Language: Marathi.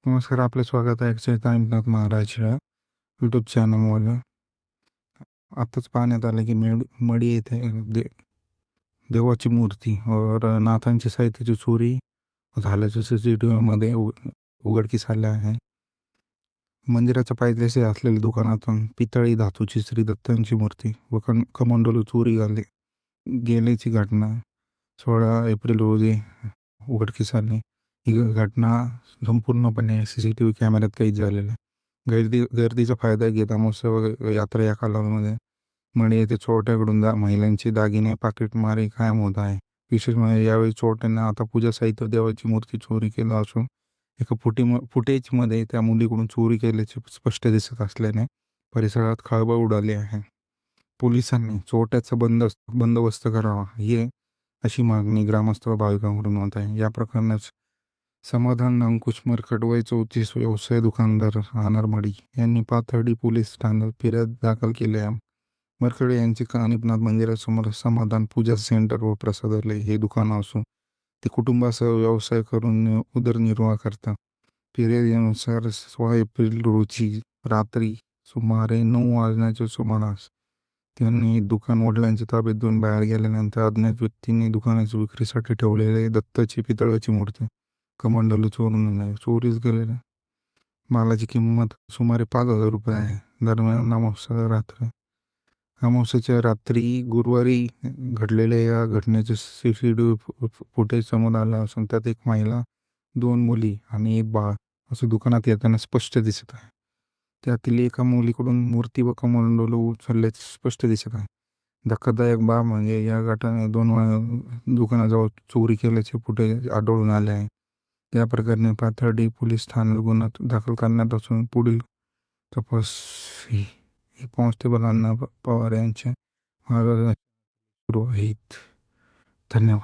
नमस्कार, आपलं स्वागत आहे अक्षय कानिपनाथ महाराज या यूट्यूब चॅनलवर. आत्ताच पाहण्यात आलं की मडी येथे देवाची मूर्ती और नाथांची साहित्याची चोरी झाल्याचं CCTVमध्ये उघडकीस आलं आहे. मंदिराच्या पायथ्याशी असलेल्या दुकानातून पितळी धातूची श्री दत्तांची मूर्ती व कमंडलू चोरी गेल्याची घटना 16 एप्रिल रोजी उघडकीस आली. ही घटना संपूर्णपणे CCTV कॅमेऱ्यात कैद झालेलं आहे. गर्दीचा फायदा घेत अमावस्या व यात्रा या कालावधीमध्ये मणी येथे चोरट्याकडून महिलांचे दागिने पाकिटमारी कायम होत आहे. विशेष म्हणजे यावेळी चोरट्यांना आता पूजा साहित्य देवाची मूर्ती चोरी केलं असून एका फुटेजमध्ये त्या मुलीकडून चोरी केल्याचे स्पष्ट दिसत असल्याने परिसरात खळबळ उडाली आहे. पोलिसांनी चोरट्याचा बंदोबस्त करावा ही अशी मागणी ग्रामस्थ व भाविकांकडून होत आहे. या प्रकरणात समाधान अंकुश मरकट वय 34 व्यवसाय दुकानदार राहणार मडी यांनी पाथर्डी पोलीस ठाण्यात फिर्याद दाखल केली आहे. मरकडे यांचे कानिपनाथ मंदिरासमोर समाधान पूजा सेंटर व प्रसादालय हे दुकान असून ते कुटुंबासह व्यवसाय करून उदरनिर्वाह करतात. फिर्यादीनुसार 16 एप्रिल रोजी रात्री सुमारे 9 वाजण्याच्या सुमारास त्यांनी दुकान वडिलांच्या ताब्यात देऊन बाहेर गेल्यानंतर अज्ञात व्यक्तींनी दुकानाच्या विक्रीसाठी ठेवलेले दत्ताची पितळाची मूर्ती कमंडलू चोरून चोरीस गेलेल्या मालाची किंमत सुमारे 5,000 रुपये आहे. दरम्यान अमावस्याच्या रात्री गुरुवारी घडलेल्या या घटनेचे CCTV फुटेज समोर आलं असून त्यात एक महिला, 2 मुली आणि एक बाळ असं दुकानात येताना स्पष्ट दिसत आहे. त्यातील एका मुलीकडून मूर्ती व कमंडलू उचलल्याचे स्पष्ट दिसत आहे. धक्कादायक बाब म्हणजे या घटनेत 2 दुकानाजवळ चोरी केल्याचे फुटेज आढळून आले आहे. या प्रकरणी पाथर्डी पोलीस ठाण्यात गुन्हा दाखल करण्यात असून पुढील तपास कॉन्स्टेबल अण्णा पवार यांच्या मार्गदर्शनात सुरू आहेत. धन्यवाद.